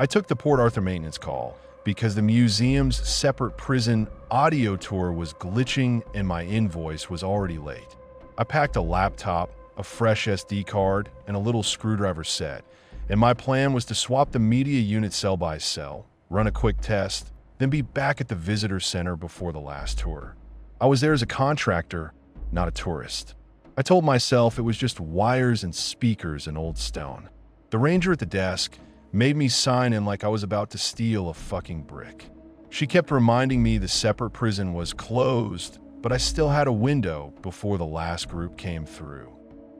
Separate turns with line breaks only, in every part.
I took the Port Arthur maintenance call because the museum's separate prison audio tour was glitching and my invoice was already late. I packed a laptop, a fresh SD card, and a little screwdriver set, and my plan was to swap the media unit cell by cell, run a quick test, then be back at the visitor center before the last tour. I was there as a contractor, not a tourist. I told myself it was just wires and speakers and old stone. The ranger at the desk made me sign in like I was about to steal a fucking brick. She kept reminding me the separate prison was closed, but I still had a window before the last group came through.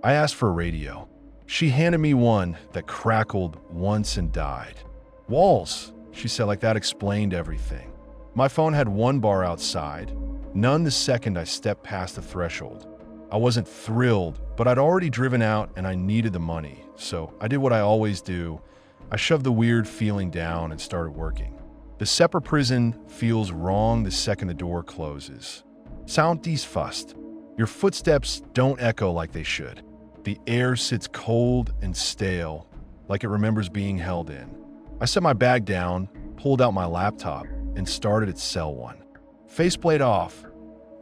I asked for a radio. She handed me one that crackled once and died. Walls, she said, like that explained everything. My phone had one bar outside, none the second I stepped past the threshold. I wasn't thrilled, but I'd already driven out and I needed the money, so I did what I always do. I shoved the weird feeling down and started working. The separate prison feels wrong the second the door closes. Sound disfust. Your footsteps don't echo like they should. The air sits cold and stale, like it remembers being held in. I set my bag down, pulled out my laptop, and started at cell 1. Faceplate off,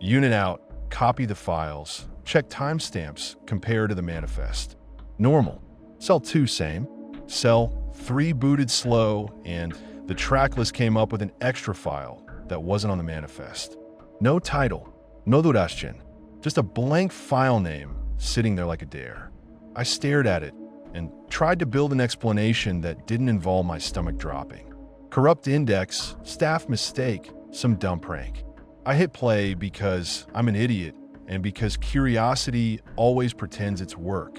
unit out, copy the files, check timestamps, compare to the manifest. Normal. Cell 2, same. Cell 3 booted slow, and the track list came up with an extra file that wasn't on the manifest. No title, no duración, just a blank file name sitting there like a dare. I stared at it and tried to build an explanation that didn't involve my stomach dropping. Corrupt index, staff mistake, some dumb prank. I hit play because I'm an idiot and because curiosity always pretends it's work.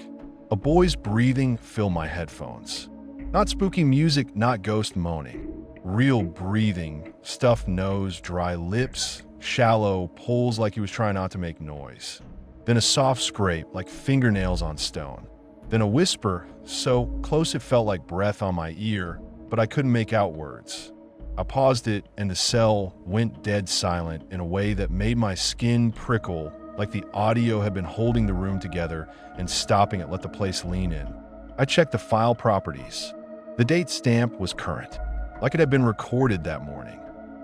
A boy's breathing filled my headphones. Not spooky music, not ghost moaning. Real breathing, stuffed nose, dry lips, shallow, pulls like he was trying not to make noise. Then a soft scrape like fingernails on stone. Then a whisper, so close it felt like breath on my ear, but I couldn't make out words. I paused it and the cell went dead silent in a way that made my skin prickle, like the audio had been holding the room together and stopping it let the place lean in. I checked the file properties. The date stamp was current, like it had been recorded that morning.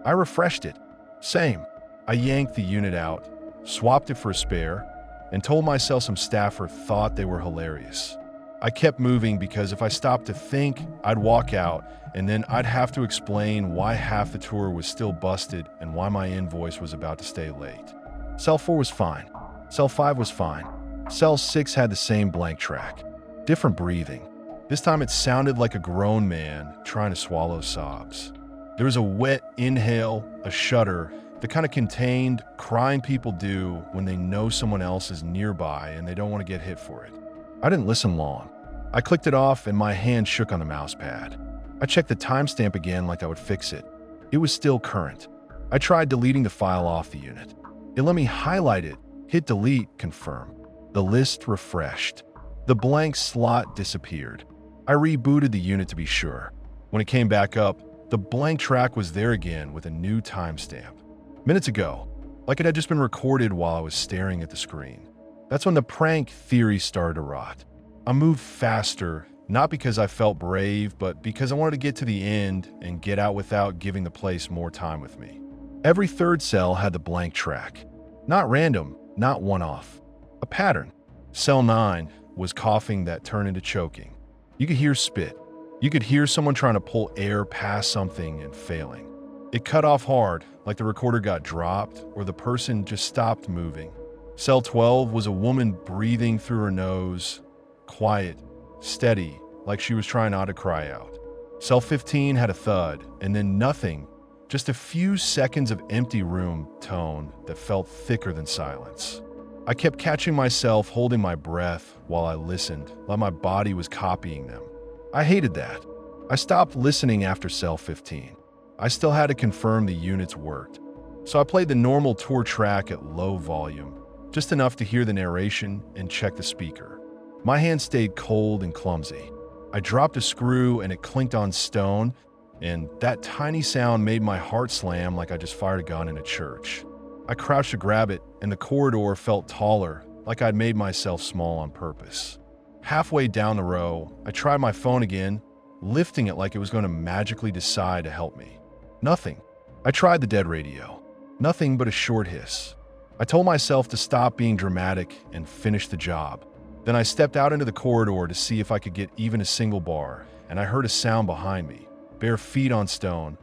I refreshed it. Same. I yanked the unit out, swapped it for a spare, and told myself some staffer thought they were hilarious. I kept moving because if I stopped to think, I'd walk out, and then I'd have to explain why half the tour was still busted and why my invoice was about to stay late. Cell 4 was fine. Cell 5 was fine. Cell 6 had the same blank track. Different breathing. This time it sounded like a grown man trying to swallow sobs. There was a wet inhale, a shudder, the kind of contained, crying people do when they know someone else is nearby and they don't want to get hit for it. I didn't listen long. I clicked it off and my hand shook on the mouse pad. I checked the timestamp again like I would fix it. It was still current. I tried deleting the file off the unit. It let me highlight it, hit delete, confirm. The list refreshed. The blank slot disappeared. I rebooted the unit to be sure. When it came back up, the blank track was there again with a new timestamp. Minutes ago, like it had just been recorded while I was staring at the screen. That's when the prank theory started to rot. I moved faster, not because I felt brave, but because I wanted to get to the end and get out without giving the place more time with me. Every third cell had the blank track. Not random, not one-off. A pattern. Cell 9 was coughing that turned into choking. You could hear spit. You could hear someone trying to pull air past something and failing. It cut off hard, like the recorder got dropped or the person just stopped moving. Cell 12 was a woman breathing through her nose, quiet, steady, like she was trying not to cry out. Cell 15 had a thud, and then nothing, just a few seconds of empty room tone that felt thicker than silence. I kept catching myself holding my breath while I listened, like my body was copying them. I hated that. I stopped listening after Cell 15. I still had to confirm the units worked. So I played the normal tour track at low volume, just enough to hear the narration and check the speaker. My hand stayed cold and clumsy. I dropped a screw and it clinked on stone, and that tiny sound made my heart slam like I just fired a gun in a church. I crouched to grab it, and the corridor felt taller, like I'd made myself small on purpose. Halfway down the row, I tried my phone again, lifting it like it was going to magically decide to help me. Nothing. I tried the dead radio. Nothing but a short hiss. I told myself to stop being dramatic and finish the job. Then I stepped out into the corridor to see if I could get even a single bar, and I heard a sound behind me, bare feet on stone.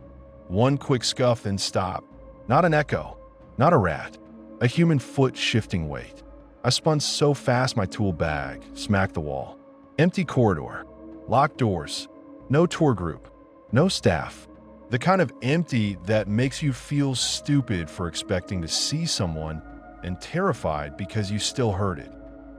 One quick scuff, then stop. Not an echo, not a rat, a human foot shifting weight. I spun so fast my tool bag smacked the wall. Empty corridor, locked doors, no tour group, no staff. The kind of empty that makes you feel stupid for expecting to see someone and terrified because you still heard it.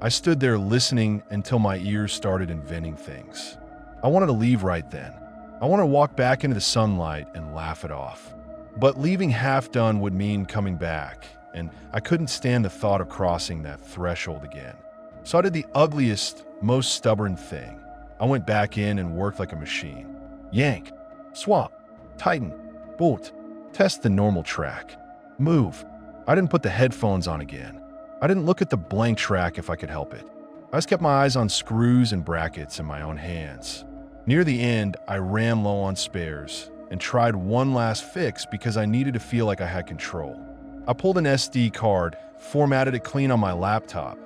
I stood there listening until my ears started inventing things. I wanted to leave right then. I wanted to walk back into the sunlight and laugh it off. But leaving half done would mean coming back, and I couldn't stand the thought of crossing that threshold again. So I did the ugliest, most stubborn thing. I went back in and worked like a machine. Yank, swap, tighten, bolt, test the normal track, move. I didn't put the headphones on again. I didn't look at the blank track if I could help it. I just kept my eyes on screws and brackets in my own hands. Near the end, I ran low on spares and tried one last fix because I needed to feel like I had control. I pulled an SD card, formatted it clean on my laptop,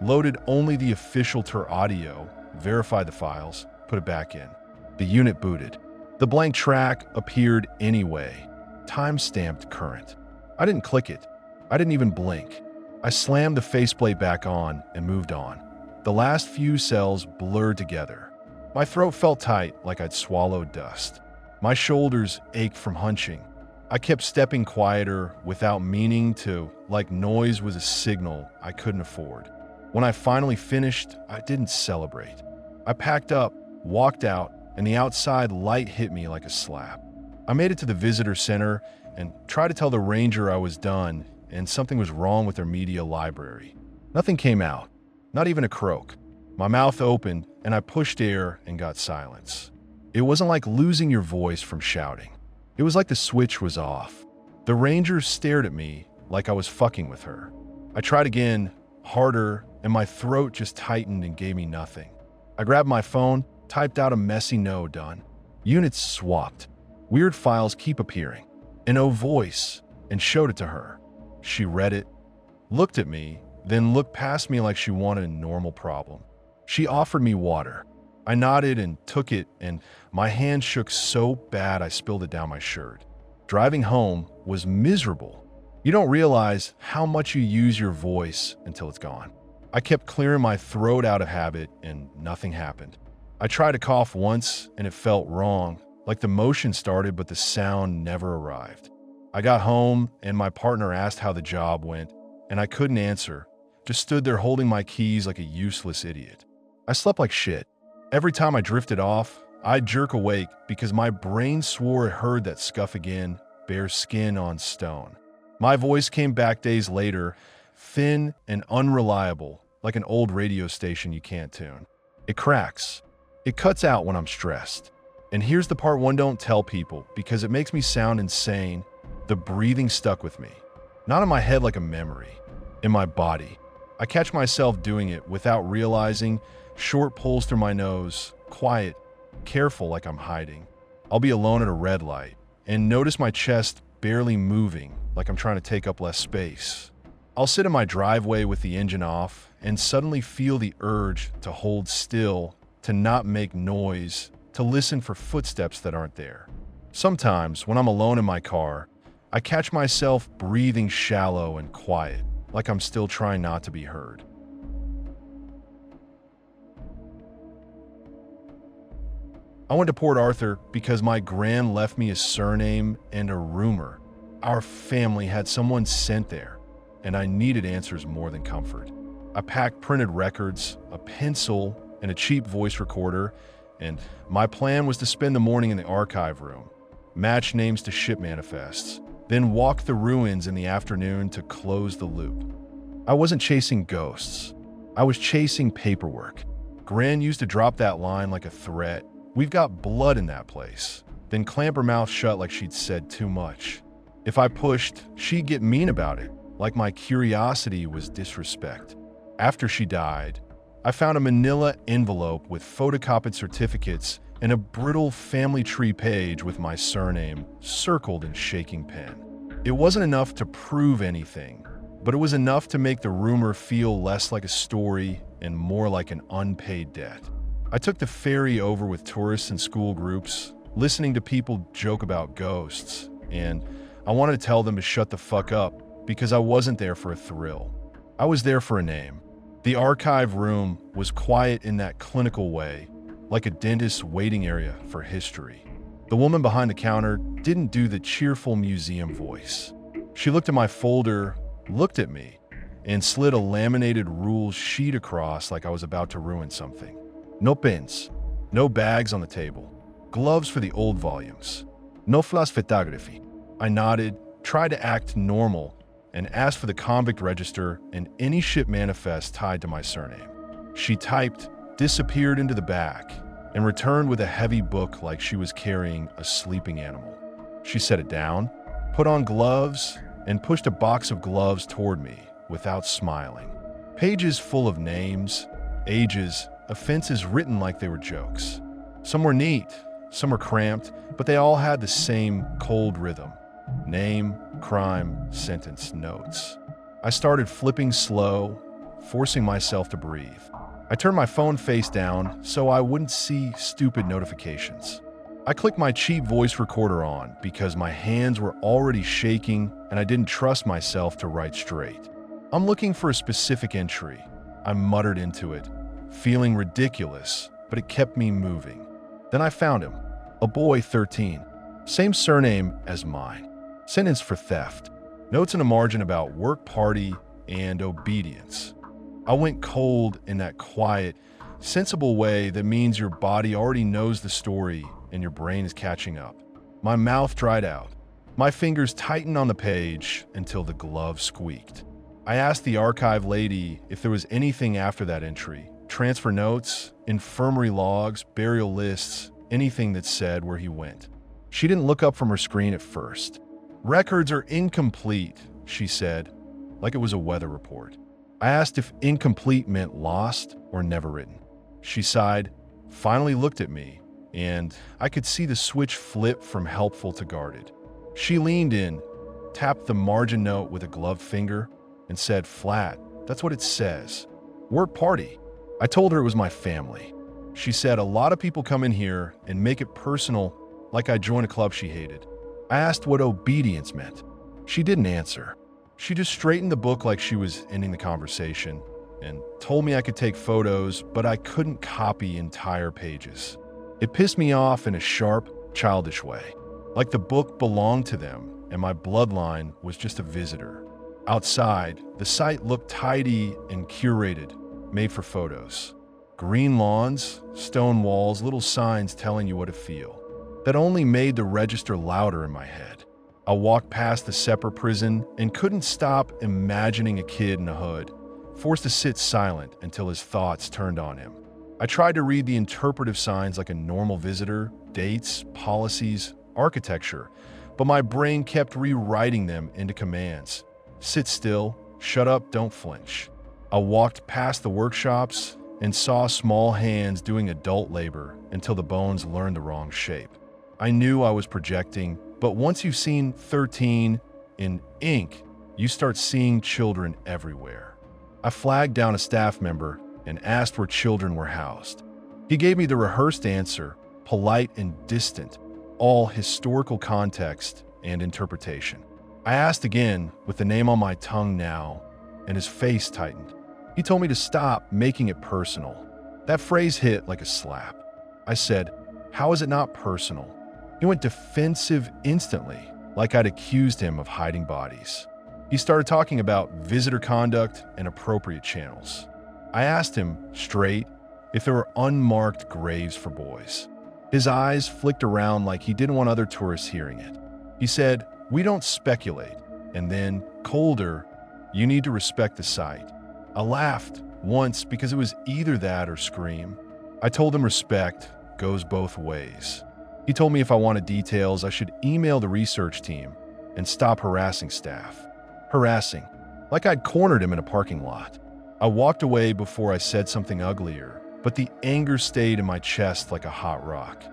loaded only the official tour audio, verified the files, put it back in. The unit booted. The blank track appeared anyway, time-stamped current. I didn't click it. I didn't even blink. I slammed the faceplate back on and moved on. The last few cells blurred together. My throat felt tight like I'd swallowed dust. My shoulders ached from hunching. I kept stepping quieter without meaning to, like noise was a signal I couldn't afford. When I finally finished, I didn't celebrate. I packed up, walked out, and the outside light hit me like a slap. I made it to the visitor center and tried to tell the ranger I was done and something was wrong with their media library. Nothing came out, not even a croak. My mouth opened and I pushed air and got silence. It wasn't like losing your voice from shouting. It was like the switch was off. The ranger stared at me like I was fucking with her. I tried again, harder, and my throat just tightened and gave me nothing. I grabbed my phone, typed out a messy no done. Units swapped. Weird files keep appearing. An O voice, and showed it to her. She read it, looked at me, then looked past me like she wanted a normal problem. She offered me water. I nodded and took it, and my hand shook so bad I spilled it down my shirt. Driving home was miserable. You don't realize how much you use your voice until it's gone. I kept clearing my throat out of habit, and nothing happened. I tried to cough once, and it felt wrong, like the motion started but the sound never arrived. I got home, and my partner asked how the job went, and I couldn't answer, just stood there holding my keys like a useless idiot. I slept like shit. Every time I drifted off, I'd jerk awake because my brain swore it heard that scuff again, bare skin on stone. My voice came back days later, thin and unreliable, like an old radio station you can't tune. It cracks. It cuts out when I'm stressed. And here's the part one don't tell people because it makes me sound insane. The breathing stuck with me. Not in my head like a memory. In my body. I catch myself doing it without realizing, short pulls through my nose, quiet, careful like I'm hiding. I'll be alone at a red light and notice my chest barely moving like I'm trying to take up less space. I'll sit in my driveway with the engine off and suddenly feel the urge to hold still, to not make noise, to listen for footsteps that aren't there. Sometimes, when I'm alone in my car, I catch myself breathing shallow and quiet, like I'm still trying not to be heard. I went to Port Arthur because my gran left me a surname and a rumor. Our family had someone sent there, and I needed answers more than comfort. I packed printed records, a pencil, and a cheap voice recorder, and my plan was to spend the morning in the archive room, match names to ship manifests, then walk the ruins in the afternoon to close the loop. I wasn't chasing ghosts. I was chasing paperwork. Gran used to drop that line like a threat. We've got blood in that place. Then clamp her mouth shut like she'd said too much. If I pushed, she'd get mean about it, like my curiosity was disrespect. After she died, I found a manila envelope with photocopied certificates and a brittle family tree page with my surname circled in shaking pen. It wasn't enough to prove anything, but it was enough to make the rumor feel less like a story and more like an unpaid debt. I took the ferry over with tourists and school groups, listening to people joke about ghosts, and I wanted to tell them to shut the fuck up because I wasn't there for a thrill. I was there for a name. The archive room was quiet in that clinical way, like a dentist's waiting area for history. The woman behind the counter didn't do the cheerful museum voice. She looked at my folder, looked at me, and slid a laminated rules sheet across like I was about to ruin something. No pens, no bags on the table, gloves for the old volumes, no flash photography. I nodded, tried to act normal, and asked for the convict register and any ship manifest tied to my surname. She typed, disappeared into the back, and returned with a heavy book like she was carrying a sleeping animal. She set it down, put on gloves, and pushed a box of gloves toward me without smiling. Pages full of names, ages, offenses written like they were jokes. Some were neat, some were cramped, but they all had the same cold rhythm. Name, crime, sentence, notes. I started flipping slow, forcing myself to breathe. I turned my phone face down so I wouldn't see stupid notifications. I clicked my cheap voice recorder on because my hands were already shaking and I didn't trust myself to write straight. I'm looking for a specific entry. I muttered into it, feeling ridiculous, but it kept me moving. Then I found him, a boy 13, same surname as mine. Sentence for theft. Notes in a margin about work party and obedience. I went cold in that quiet, sensible way that means your body already knows the story and your brain is catching up. My mouth dried out. My fingers tightened on the page until the glove squeaked. I asked the archive lady if there was anything after that entry. Transfer notes, infirmary logs, burial lists, anything that said where he went. She didn't look up from her screen at first. Records are incomplete, she said, like it was a weather report. I asked if incomplete meant lost or never written. She sighed, finally looked at me, and I could see the switch flip from helpful to guarded. She leaned in, tapped the margin note with a gloved finger, and said flat, "That's what it says. Work party." I told her it was my family. She said a lot of people come in here and make it personal, like I joined a club she hated. I asked what obedience meant. She didn't answer. She just straightened the book like she was ending the conversation and told me I could take photos, but I couldn't copy entire pages. It pissed me off in a sharp, childish way, like the book belonged to them and my bloodline was just a visitor. Outside, the site looked tidy and curated, made for photos. Green lawns, stone walls, little signs telling you what to feel. That only made the register louder in my head. I walked past the separate prison and couldn't stop imagining a kid in a hood, forced to sit silent until his thoughts turned on him. I tried to read the interpretive signs like a normal visitor, dates, policies, architecture, but my brain kept rewriting them into commands. Sit still, shut up, don't flinch. I walked past the workshops and saw small hands doing adult labor until the bones learned the wrong shape. I knew I was projecting, but once you've seen 13 in ink, you start seeing children everywhere. I flagged down a staff member and asked where children were housed. He gave me the rehearsed answer, polite and distant, all historical context and interpretation. I asked again, with the name on my tongue now, and his face tightened. He told me to stop making it personal. That phrase hit like a slap. I said, "How is it not personal?" He went defensive instantly, like I'd accused him of hiding bodies. He started talking about visitor conduct and appropriate channels. I asked him, straight, if there were unmarked graves for boys. His eyes flicked around like he didn't want other tourists hearing it. He said, "We don't speculate," and then, colder, "You need to respect the site." I laughed once because it was either that or scream. I told him respect goes both ways. He told me if I wanted details, I should email the research team and stop harassing staff. Harassing, like I'd cornered him in a parking lot. I walked away before I said something uglier, but the anger stayed in my chest like a hot rock.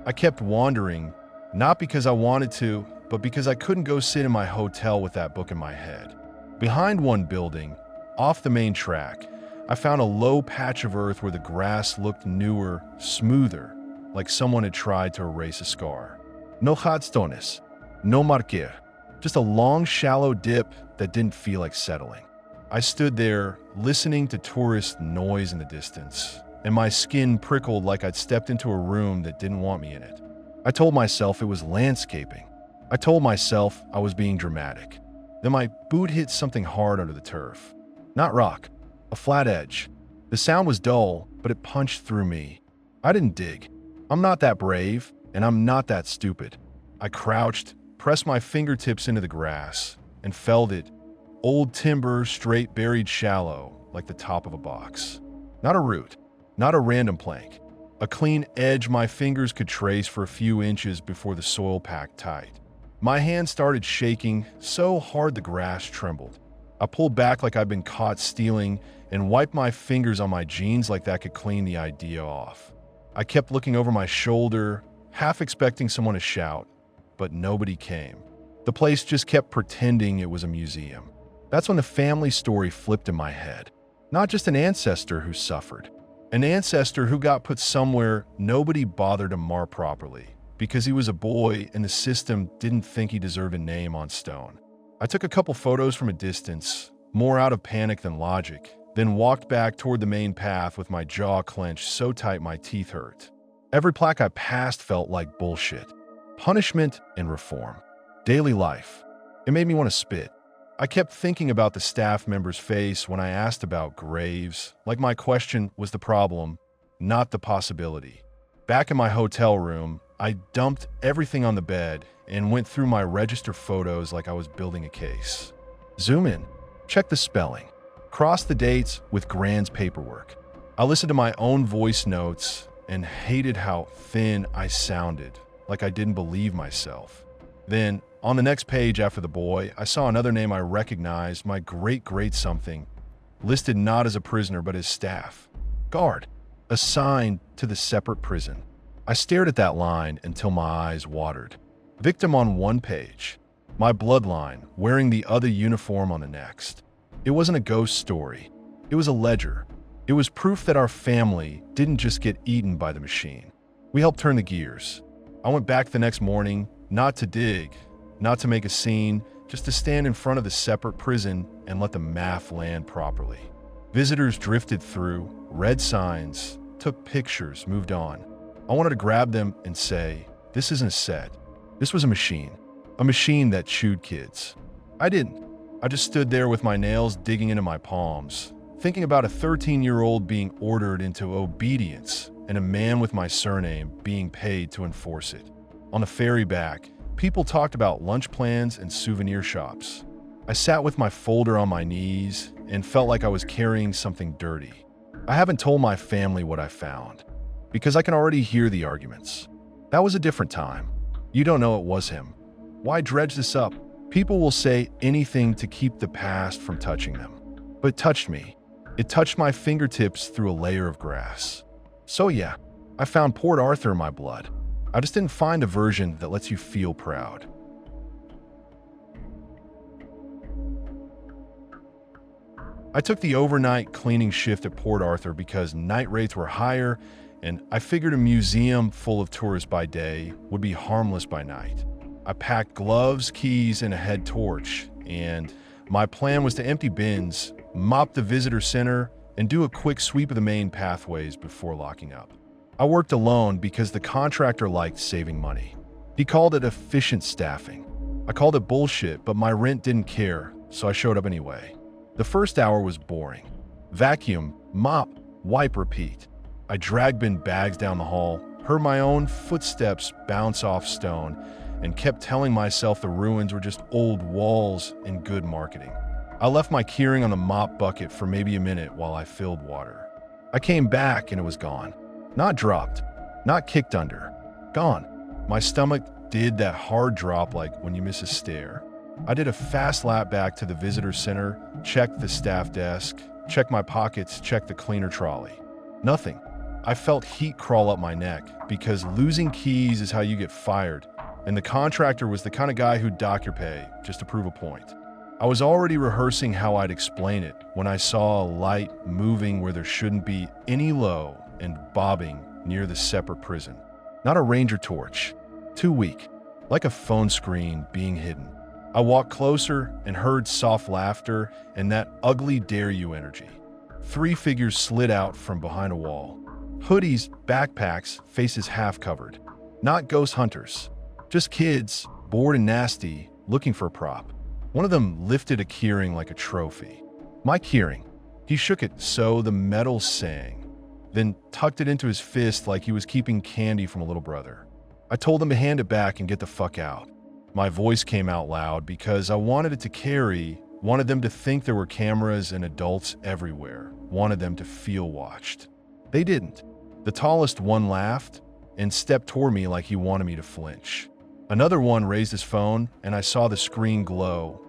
I kept wandering, not because I wanted to, but because I couldn't go sit in my hotel with that book in my head. Behind one building, off the main track, I found a low patch of earth where the grass looked newer, smoother, like someone had tried to erase a scar. No jadstones, no marquer, just a long, shallow dip that didn't feel like settling. I stood there, listening to tourist noise in the distance, and my skin prickled like I'd stepped into a room that didn't want me in it. I told myself it was landscaping. I told myself I was being dramatic. Then my boot hit something hard under the turf. Not rock, a flat edge. The sound was dull, but it punched through me. I didn't dig. I'm not that brave, and I'm not that stupid. I crouched, pressed my fingertips into the grass, and felt it. Old timber, straight buried shallow, like the top of a box. Not a root, not a random plank. A clean edge my fingers could trace for a few inches before the soil packed tight. My hand started shaking so hard the grass trembled. I pulled back like I'd been caught stealing and wiped my fingers on my jeans like that could clean the idea off. I kept looking over my shoulder, half expecting someone to shout, but nobody came. The place just kept pretending it was a museum. That's when the family story flipped in my head. Not just an ancestor who suffered. An ancestor who got put somewhere nobody bothered to mark properly because he was a boy and the system didn't think he deserved a name on stone. I took a couple photos from a distance, more out of panic than logic, then walked back toward the main path with my jaw clenched so tight my teeth hurt. Every plaque I passed felt like bullshit. Punishment and reform. Daily life. It made me want to spit. I kept thinking about the staff member's face when I asked about graves, like my question was the problem, not the possibility. Back in my hotel room, I dumped everything on the bed and went through my register photos like I was building a case. Zoom in, check the spelling, cross the dates with Grand's paperwork. I listened to my own voice notes and hated how thin I sounded, like I didn't believe myself. Then, on the next page after the boy, I saw another name I recognized, my great something, listed not as a prisoner but as staff. Guard, assigned to the separate prison. I stared at that line until my eyes watered. Victim on one page, my bloodline wearing the other uniform on the next. It wasn't a ghost story. It was a ledger. It was proof that our family didn't just get eaten by the machine. We helped turn the gears. I went back the next morning, not to dig, not to make a scene, just to stand in front of the separate prison and let the math land properly. Visitors drifted through, read signs, took pictures, moved on. I wanted to grab them and say, this isn't a set. This was a machine that chewed kids. I didn't. I just stood there with my nails digging into my palms, thinking about a 13-year-old being ordered into obedience and a man with my surname being paid to enforce it. On the ferry back, people talked about lunch plans and souvenir shops. I sat with my folder on my knees and felt like I was carrying something dirty. I haven't told my family what I found, because I can already hear the arguments. That was a different time. You don't know it was him. Why dredge this up? People will say anything to keep the past from touching them. But it touched me. It touched my fingertips through a layer of grass. So yeah, I found Port Arthur in my blood. I just didn't find a version that lets you feel proud. I took the overnight cleaning shift at Port Arthur because night rates were higher, and I figured a museum full of tourists by day would be harmless by night. I packed gloves, keys, and a head torch, and my plan was to empty bins, mop the visitor center, and do a quick sweep of the main pathways before locking up. I worked alone because the contractor liked saving money. He called it efficient staffing. I called it bullshit, but my rent didn't care, so I showed up anyway. The first hour was boring. Vacuum, mop, wipe, repeat. I dragged bin bags down the hall, heard my own footsteps bounce off stone, and kept telling myself the ruins were just old walls and good marketing. I left my keyring on the mop bucket for maybe a minute while I filled water. I came back and it was gone. Not dropped, not kicked under. Gone. My stomach did that hard drop like when you miss a stare. I did a fast lap back to the visitor center, checked the staff desk, checked my pockets, checked the cleaner trolley. Nothing. I felt heat crawl up my neck because losing keys is how you get fired, and the contractor was the kind of guy who'd dock your pay just to prove a point. I was already rehearsing how I'd explain it when I saw a light moving where there shouldn't be, any low and bobbing near the separate prison. Not a ranger torch, too weak, like a phone screen being hidden. I walked closer and heard soft laughter and that ugly dare you energy. 3 figures slid out from behind a wall. Hoodies, backpacks, faces half covered. Not ghost hunters, just kids, bored and nasty, looking for a prop. One of them lifted a keyring like a trophy. My keyring. He shook it so the metal sang, then tucked it into his fist like he was keeping candy from a little brother. I told him to hand it back and get the fuck out. My voice came out loud because I wanted it to carry, wanted them to think there were cameras and adults everywhere, wanted them to feel watched. They didn't. The tallest one laughed and stepped toward me like he wanted me to flinch. Another one raised his phone and I saw the screen glow,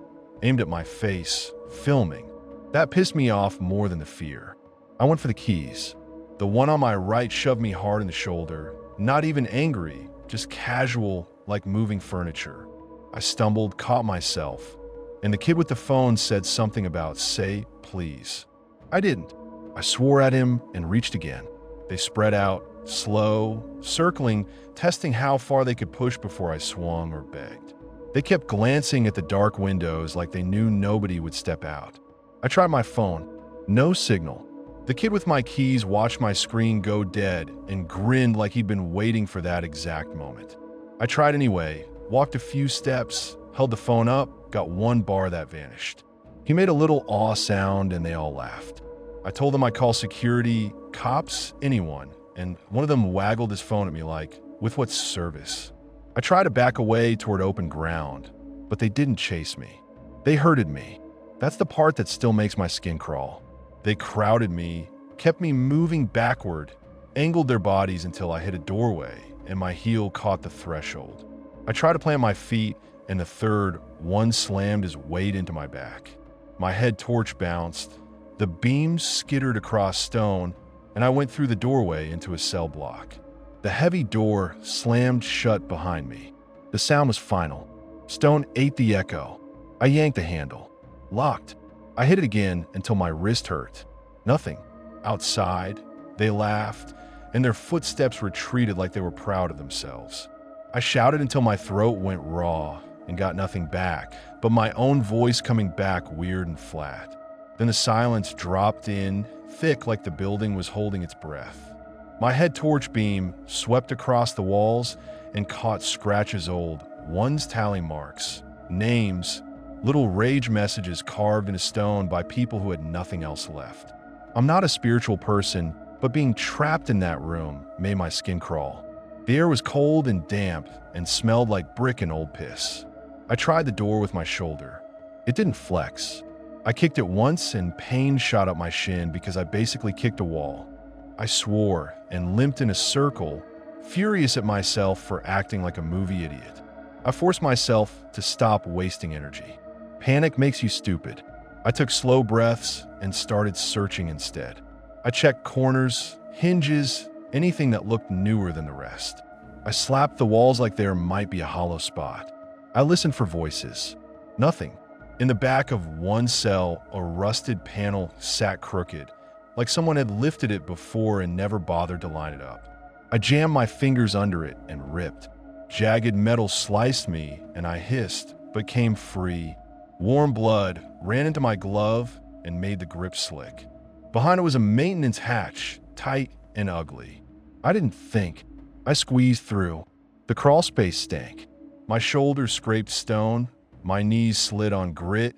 aimed at my face, filming. That pissed me off more than the fear. I went for the keys. The one on my right shoved me hard in the shoulder, not even angry, just casual, like moving furniture. I stumbled, caught myself, and the kid with the phone said something about say please. I didn't. I swore at him and reached again. They spread out, slow, circling, testing how far they could push before I swung or begged. They kept glancing at the dark windows like they knew nobody would step out. I tried my phone. No signal. The kid with my keys watched my screen go dead and grinned like he'd been waiting for that exact moment. I tried anyway, walked a few steps, held the phone up, got 1 bar that vanished. He made a little awe sound and they all laughed. I told them I'd call security, cops, anyone, and one of them waggled his phone at me like, with what service? I tried to back away toward open ground, but they didn't chase me. They herded me. That's the part that still makes my skin crawl. They crowded me, kept me moving backward, angled their bodies until I hit a doorway and my heel caught the threshold. I tried to plant my feet, and the third, one slammed his weight into my back. My head torch bounced, the beams skittered across stone, and I went through the doorway into a cell block. The heavy door slammed shut behind me. The sound was final. Stone ate the echo. I yanked the handle. Locked. I hit it again until my wrist hurt. Nothing. Outside, they laughed, and their footsteps retreated like they were proud of themselves. I shouted until my throat went raw and got nothing back, but my own voice coming back weird and flat. Then the silence dropped in, thick like the building was holding its breath. My head torch beam swept across the walls and caught scratches old, one's tally marks, names, little rage messages carved into stone by people who had nothing else left. I'm not a spiritual person, but being trapped in that room made my skin crawl. The air was cold and damp and smelled like brick and old piss. I tried the door with my shoulder. It didn't flex. I kicked it once and pain shot up my shin because I basically kicked a wall. I swore and limped in a circle, furious at myself for acting like a movie idiot. I forced myself to stop wasting energy. Panic makes you stupid. I took slow breaths and started searching instead. I checked corners, hinges, anything that looked newer than the rest. I slapped the walls like there might be a hollow spot. I listened for voices. Nothing. In the back of one cell, a rusted panel sat crooked, like someone had lifted it before and never bothered to line it up. I jammed my fingers under it and ripped. Jagged metal sliced me, and I hissed, but came free. Warm blood ran into my glove and made the grip slick. Behind it was a maintenance hatch, tight and ugly. I didn't think. I squeezed through. The crawl space stank. My shoulders scraped stone, my knees slid on grit,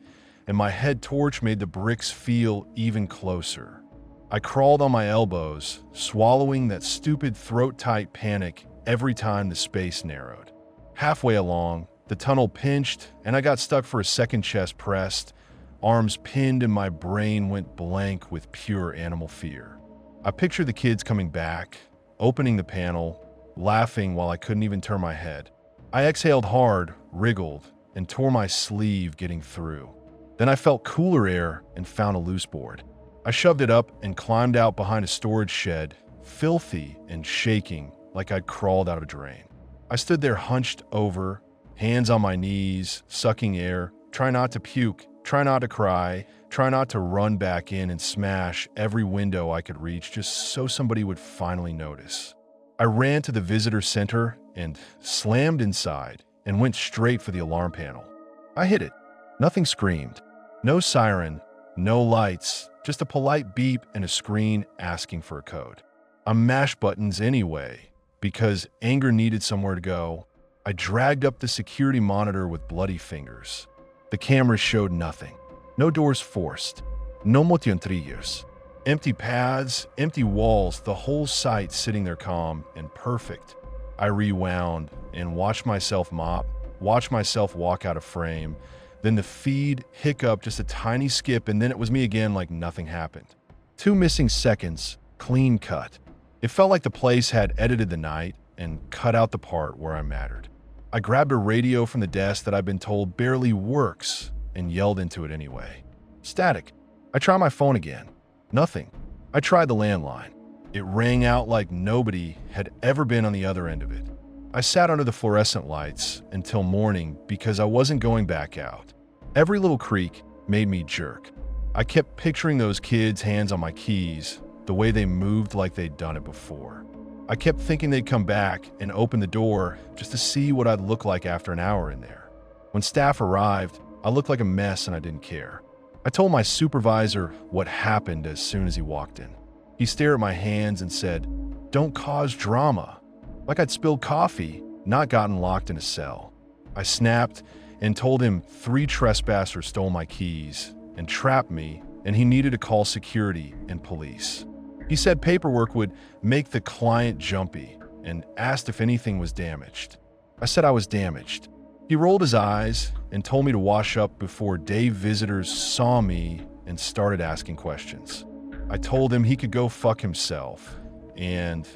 and my head torch made the bricks feel even closer. I crawled on my elbows, swallowing that stupid throat-tight panic every time the space narrowed. Halfway along, the tunnel pinched, and I got stuck for a second chest pressed, arms pinned, and my brain went blank with pure animal fear. I pictured the kids coming back, opening the panel, laughing while I couldn't even turn my head. I exhaled hard, wriggled, and tore my sleeve getting through. Then I felt cooler air and found a loose board. I shoved it up and climbed out behind a storage shed, filthy and shaking like I'd crawled out of a drain. I stood there hunched over, hands on my knees, sucking air, try not to puke, try not to cry, try not to run back in and smash every window I could reach just so somebody would finally notice. I ran to the visitor center and slammed inside and went straight for the alarm panel. I hit it. Nothing screamed. No siren, no lights, just a polite beep and a screen asking for a code. I mashed buttons anyway, because anger needed somewhere to go. I dragged up the security monitor with bloody fingers. The cameras showed nothing. No doors forced. No motiontrillos. Empty paths, empty walls, the whole site sitting there calm and perfect. I rewound and watched myself mop, watched myself walk out of frame. Then the feed hiccup, just a tiny skip, and then it was me again like nothing happened. 2 missing seconds, clean cut. It felt like the place had edited the night and cut out the part where I mattered. I grabbed a radio from the desk that I've been told barely works and yelled into it anyway. Static. I tried my phone again. Nothing. I tried the landline. It rang out like nobody had ever been on the other end of it. I sat under the fluorescent lights until morning because I wasn't going back out. Every little creak made me jerk. I kept picturing those kids' hands on my keys, the way they moved like they'd done it before. I kept thinking they'd come back and open the door just to see what I'd look like after an hour in there. When staff arrived, I looked like a mess and I didn't care. I told my supervisor what happened as soon as he walked in. He stared at my hands and said, "Don't cause drama." Like I'd spilled coffee, not gotten locked in a cell. I snapped and told him 3 trespassers stole my keys and trapped me, and he needed to call security and police. He said paperwork would make the client jumpy and asked if anything was damaged. I said I was damaged. He rolled his eyes and told me to wash up before day visitors saw me and started asking questions. I told him he could go fuck himself, and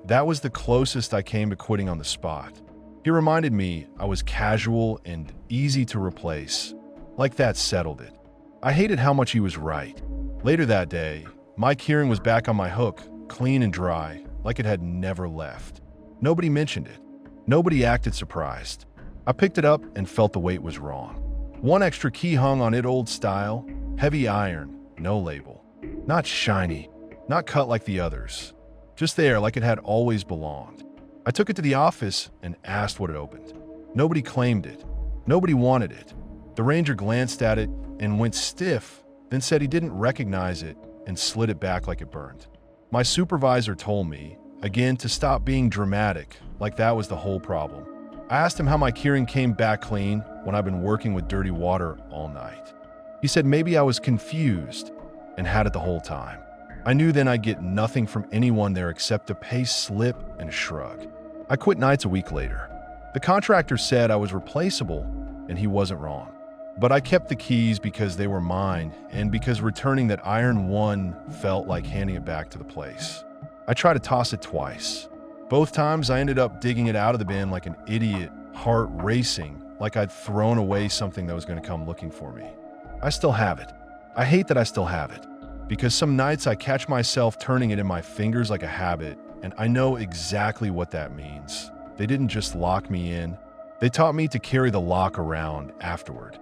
that was the closest I came to quitting on the spot. He reminded me I was casual and easy to replace. Like that settled it. I hated how much he was right. Later that day, my hearing was back on my hook, clean and dry, like it had never left. Nobody mentioned it. Nobody acted surprised. I picked it up and felt the weight was wrong. 1 extra key hung on it old style, heavy iron, no label. Not shiny, not cut like the others. Just there like it had always belonged. I took it to the office and asked what it opened. Nobody claimed it. Nobody wanted it. The ranger glanced at it and went stiff, then said he didn't recognize it and slid it back like it burned. My supervisor told me, again, to stop being dramatic, like that was the whole problem. I asked him how my hearing came back clean when I've been working with dirty water all night. He said maybe I was confused and had it the whole time. I knew then I'd get nothing from anyone there except a pay slip and a shrug. I quit nights a week later. The contractor said I was replaceable, and he wasn't wrong. But I kept the keys because they were mine, and because returning that iron one felt like handing it back to the place. I tried to toss it twice. Both times I ended up digging it out of the bin like an idiot, heart racing, like I'd thrown away something that was going to come looking for me. I still have it. I hate that I still have it, because some nights I catch myself turning it in my fingers like a habit, and I know exactly what that means. They didn't just lock me in. They taught me to carry the lock around afterward.